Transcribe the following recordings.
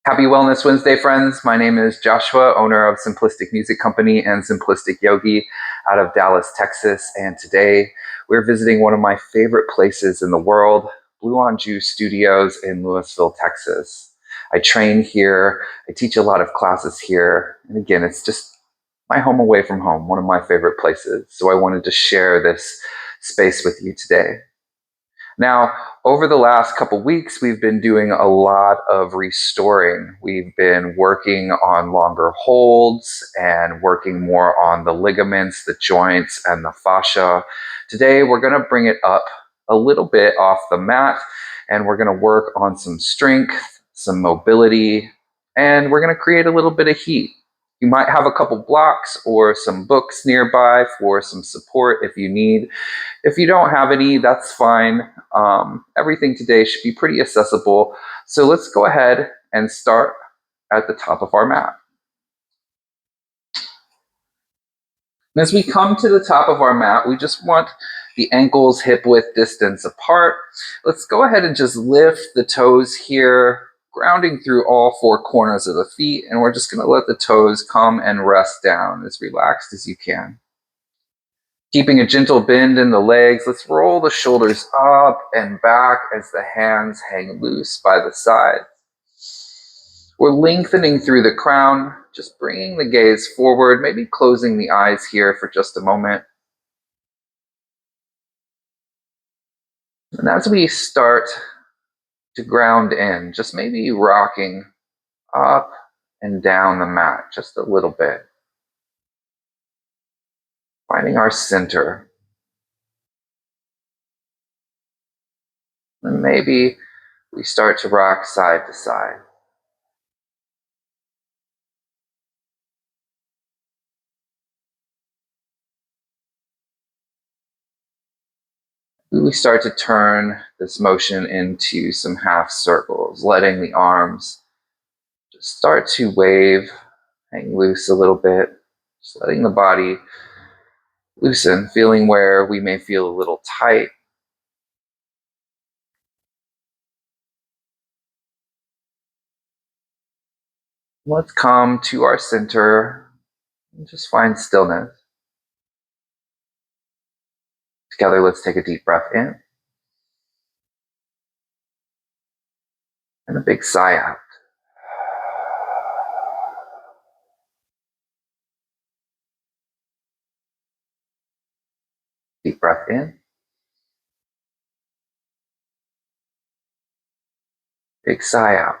Happy Wellness Wednesday, friends. My name is Joshua, owner of Simplistic Music Company and Simplistic Yogi out of Dallas, Texas. And today we're visiting one of my favorite places in the world, Blue on Juice Studios in Lewisville, Texas. I train here. I teach a lot of classes here. And again, it's just my home away from home, one of my favorite places. So I wanted to share this space with you today. Now, over the last couple weeks, we've been doing a lot of restoring. We've been working on longer holds and working more on the ligaments, the joints, and the fascia. Today, we're going to bring it up a little bit off the mat, and we're going to work on some strength, some mobility, and we're going to create a little bit of heat. You might have a couple blocks or some books nearby for some support if you need. If you don't have any, that's fine. Everything today should be pretty accessible. So let's go ahead and start at the top of our mat. And as we come to the top of our mat, we just want the ankles hip width distance apart. Let's go ahead and just lift the toes here, grounding through all four corners of the feet. And we're just going to let the toes come and rest down as relaxed as you can. Keeping a gentle bend in the legs, let's roll the shoulders up and back as the hands hang loose by the side. We're lengthening through the crown, just bringing the gaze forward, maybe closing the eyes here for just a moment. And as we start to ground in, just maybe rocking up and down the mat just a little bit. Finding our center. And maybe we start to rock side to side. We start to turn this motion into some half circles, letting the arms just start to wave, hang loose a little bit, just letting the body loosen, feeling where we may feel a little tight. Let's come to our center and just find stillness. Together, let's take a deep breath in and a big sigh out. Deep breath in, big sigh out.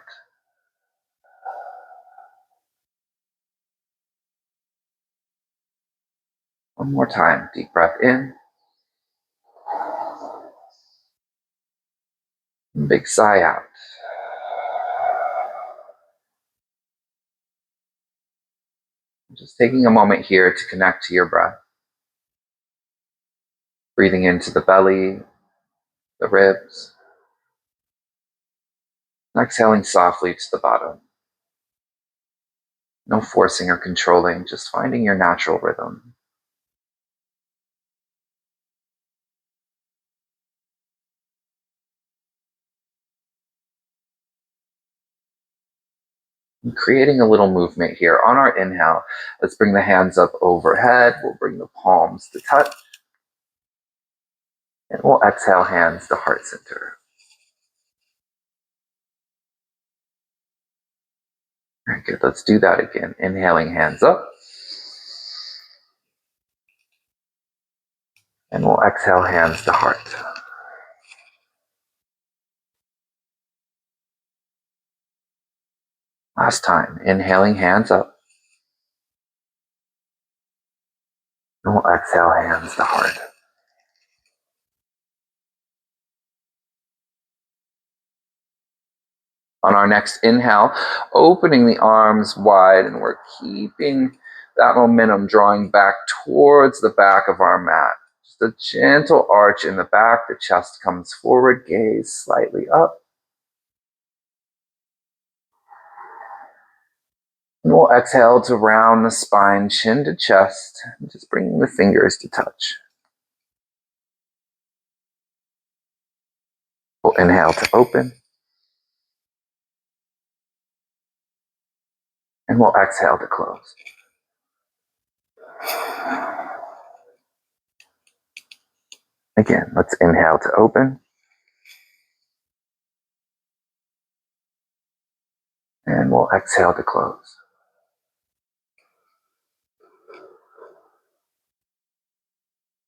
One more time, deep breath in, and big sigh out. Just taking a moment here to connect to your breath. Breathing into the belly, the ribs. Exhaling softly to the bottom. No forcing or controlling, just finding your natural rhythm. And creating a little movement here. On our inhale, let's bring the hands up overhead. We'll bring the palms to touch. And we'll exhale, hands to heart center. Very good, let's do that again. Inhaling, hands up. And we'll exhale, hands to heart. Last time, inhaling, hands up. And we'll exhale, hands to heart. On our next inhale, opening the arms wide, and we're keeping that momentum drawing back towards the back of our mat. Just a gentle arch in the back, the chest comes forward, gaze slightly up. And we'll exhale to round the spine, chin to chest, and just bringing the fingers to touch. We'll inhale to open. And we'll exhale to close. Again, let's inhale to open. And we'll exhale to close.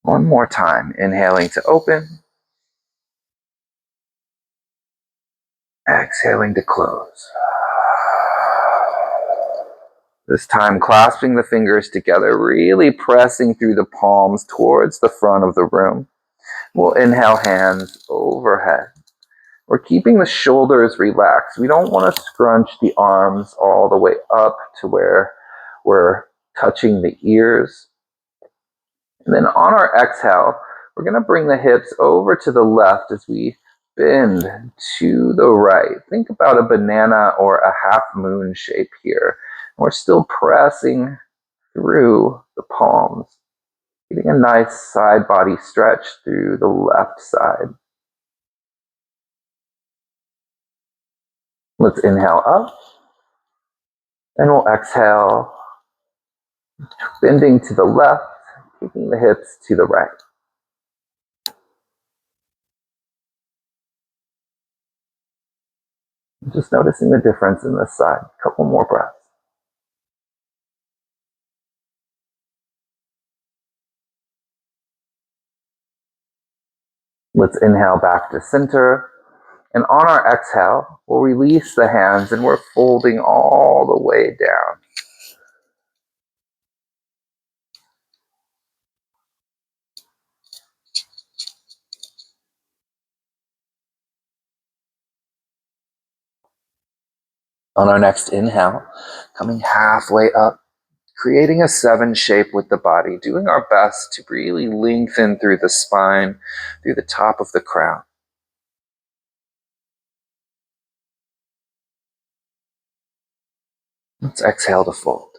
One more time, inhaling to open. Exhaling to close. This time, clasping the fingers together, really pressing through the palms towards the front of the room. We'll inhale, hands overhead. We're keeping the shoulders relaxed. We don't want to scrunch the arms all the way up to where we're touching the ears. And then on our exhale, we're going to bring the hips over to the left as we bend to the right. Think about a banana or a half moon shape here. We're still pressing through the palms, getting a nice side body stretch through the left side. Let's inhale up, and we'll exhale, bending to the left, keeping the hips to the right. Just noticing the difference in this side. A couple more breaths. Let's inhale back to center. And on our exhale, we'll release the hands and we're folding all the way down. On our next inhale, coming halfway up, creating a 7 shape with the body, doing our best to really lengthen through the spine, through the top of the crown. Let's exhale to fold.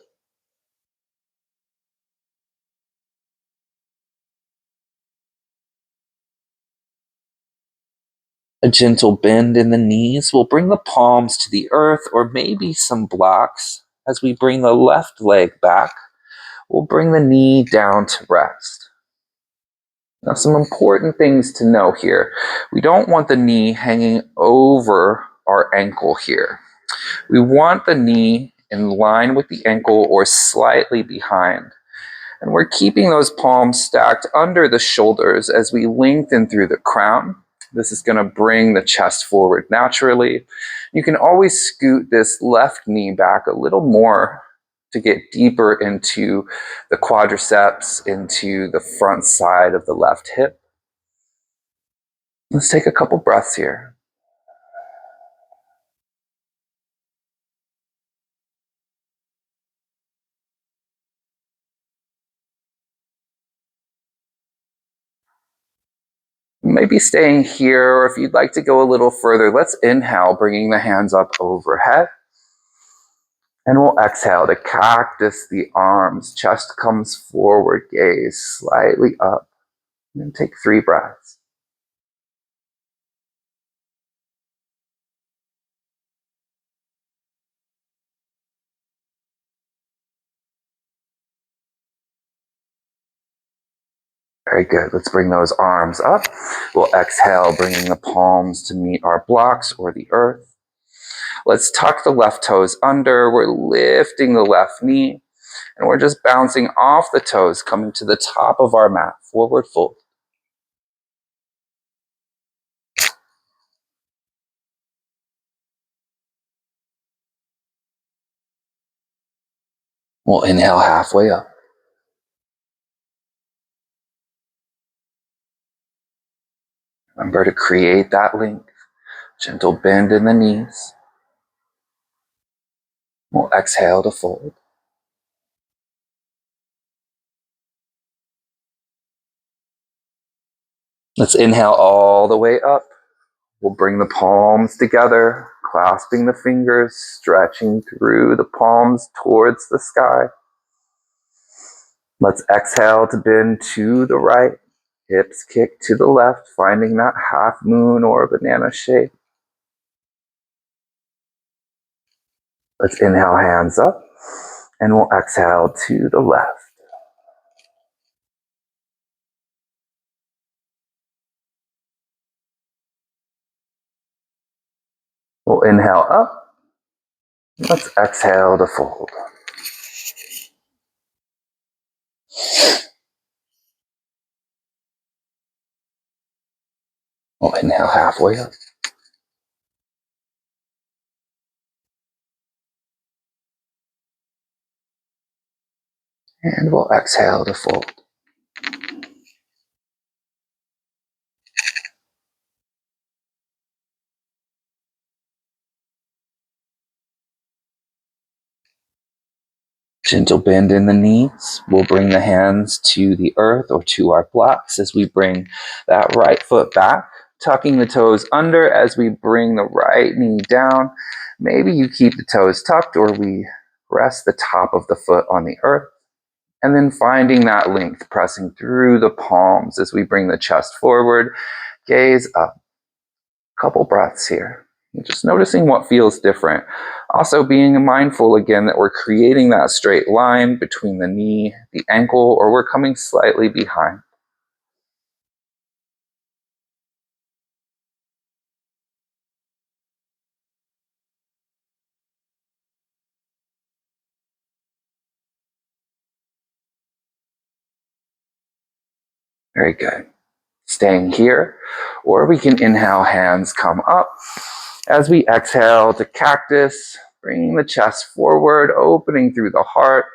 A gentle bend in the knees will bring the palms to the earth or maybe some blocks. As we bring the left leg back, we'll bring the knee down to rest. Now, some important things to know here. We don't want the knee hanging over our ankle here. We want the knee in line with the ankle or slightly behind. And we're keeping those palms stacked under the shoulders as we lengthen through the crown. This is going to bring the chest forward naturally. You can always scoot this left knee back a little more to get deeper into the quadriceps, into the front side of the left hip. Let's take a couple breaths here. Maybe staying here, or if you'd like to go a little further, let's inhale, bringing the hands up overhead. And we'll exhale to cactus the arms. Chest comes forward, gaze slightly up. And then take 3 breaths. Very good. Let's bring those arms up. We'll exhale, bringing the palms to meet our blocks or the earth. Let's tuck the left toes under. We're lifting the left knee. And we're just bouncing off the toes, coming to the top of our mat. Forward fold. We'll inhale halfway up. Remember to create that length. Gentle bend in the knees. We'll exhale to fold. Let's inhale all the way up. We'll bring the palms together, clasping the fingers, stretching through the palms towards the sky. Let's exhale to bend to the right. Hips kick to the left, finding that half moon or banana shape. Let's inhale, hands up. And we'll exhale to the left. We'll inhale up. Let's exhale to fold. We'll inhale halfway up. And we'll exhale to fold. Gentle bend in the knees. We'll bring the hands to the earth or to our blocks as we bring that right foot back, tucking the toes under as we bring the right knee down. Maybe you keep the toes tucked or we rest the top of the foot on the earth. And then finding that length, pressing through the palms as we bring the chest forward, gaze up. Couple breaths here. Just noticing what feels different. Also being mindful again that we're creating that straight line between the knee, the ankle, or we're coming slightly behind. Very good. Staying here, or we can inhale, hands come up. As we exhale to cactus, bringing the chest forward, opening through the heart.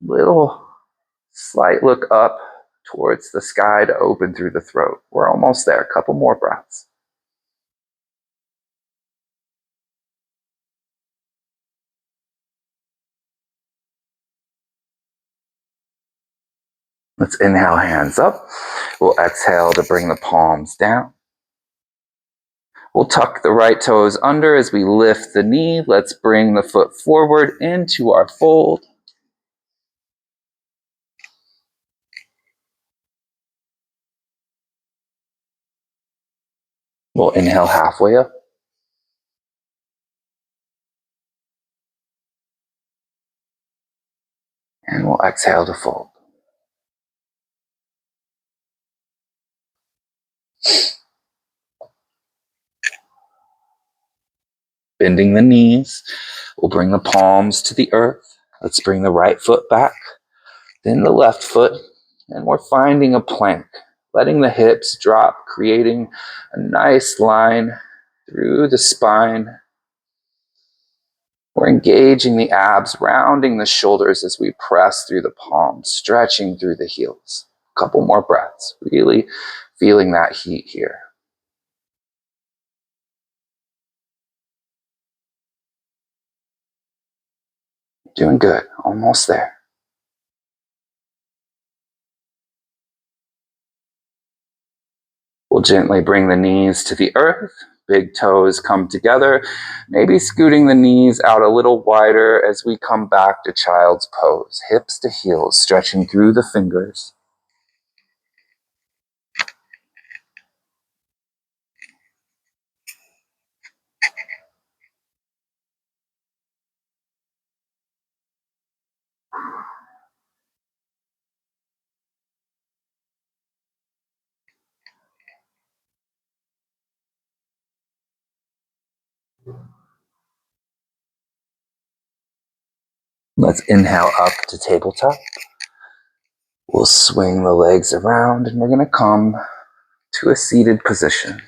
Little slight look up towards the sky to open through the throat. We're almost there. A couple more breaths. Let's inhale, hands up. We'll exhale to bring the palms down. We'll tuck the right toes under as we lift the knee. Let's bring the foot forward into our fold. We'll inhale halfway up. And we'll exhale to fold. Bending the knees. We'll bring the palms to the earth. Let's bring the right foot back, then the left foot, and we're finding a plank, letting the hips drop, creating a nice line through the spine. We're engaging the abs, rounding the shoulders as we press through the palms, stretching through the heels. A couple more breaths, really feeling that heat here. Doing good, almost there. We'll gently bring the knees to the earth. Big toes come together, maybe scooting the knees out a little wider as we come back to child's pose. Hips to heels, stretching through the fingers. Let's inhale up to tabletop. We'll swing the legs around and we're going to come to a seated position.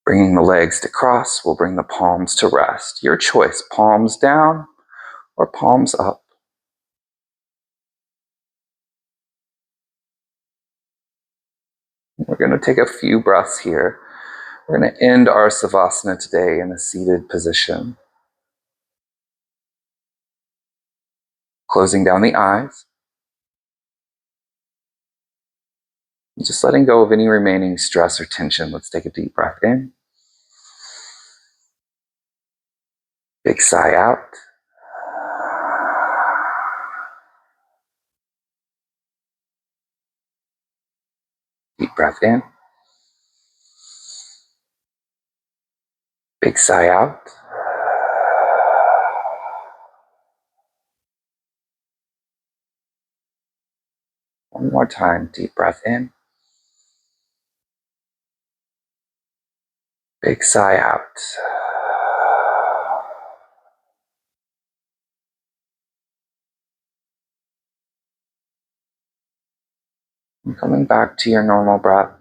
Bringing the legs to cross, we'll bring the palms to rest. Your choice, palms down or palms up. We're going to take a few breaths here. We're going to end our Savasana today in a seated position. Closing down the eyes. Just letting go of any remaining stress or tension. Let's take a deep breath in. Big sigh out. Deep breath in. Big sigh out. One more time, deep breath in. Big sigh out. And coming back to your normal breath.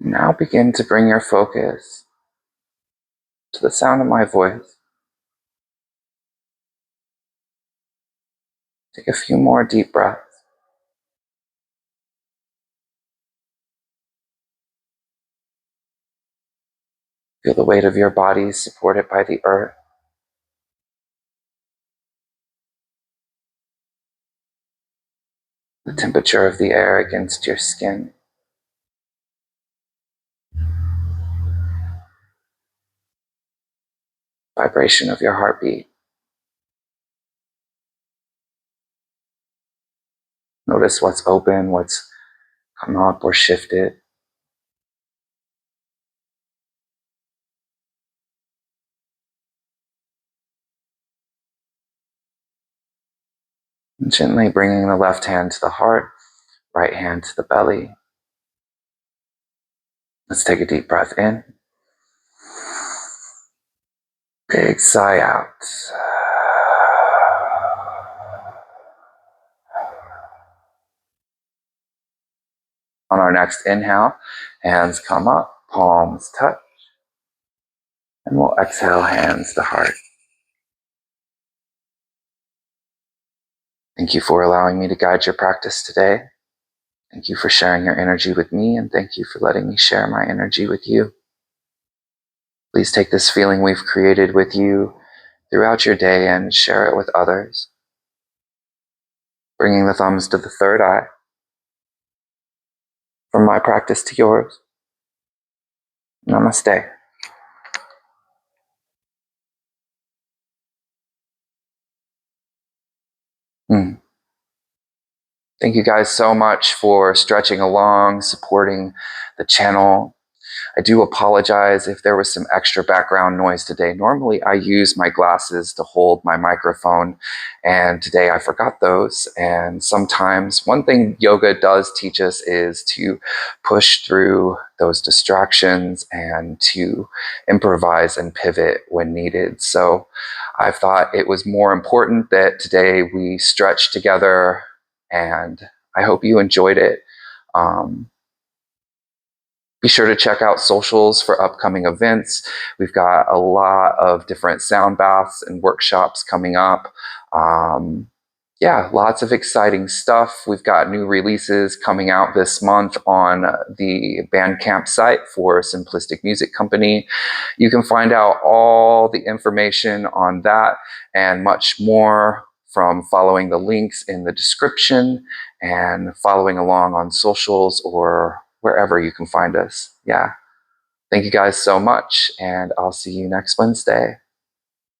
Now begin to bring your focus to the sound of my voice. Take a few more deep breaths. Feel the weight of your body supported by the earth. The temperature of the air against your skin. Vibration of your heartbeat. Notice what's open, what's come up or shifted. And gently bringing the left hand to the heart, right hand to the belly. Let's take a deep breath in. Big sigh out. On our next inhale, hands come up, palms touch. And we'll exhale, hands to heart. Thank you for allowing me to guide your practice today. Thank you for sharing your energy with me, and thank you for letting me share my energy with you. Please take this feeling we've created with you throughout your day and share it with others. Bringing the thumbs to the third eye. From my practice to yours. Namaste. Thank you guys so much for stretching along, supporting the channel. I do apologize if there was some extra background noise today. Normally I use my glasses to hold my microphone, and today I forgot those. And sometimes one thing yoga does teach us is to push through those distractions and to improvise and pivot when needed. So I thought it was more important that today we stretch together, and I hope you enjoyed it. Be sure to check out socials for upcoming events. We've got a lot of different sound baths and workshops coming up. yeah, lots of exciting stuff. We've got new releases coming out this month on the Bandcamp site for Simplistic Music Company. You can find out all the information on that and much more from following the links in the description and following along on socials or wherever you can find us. Yeah. Thank you guys so much, and I'll see you next Wednesday.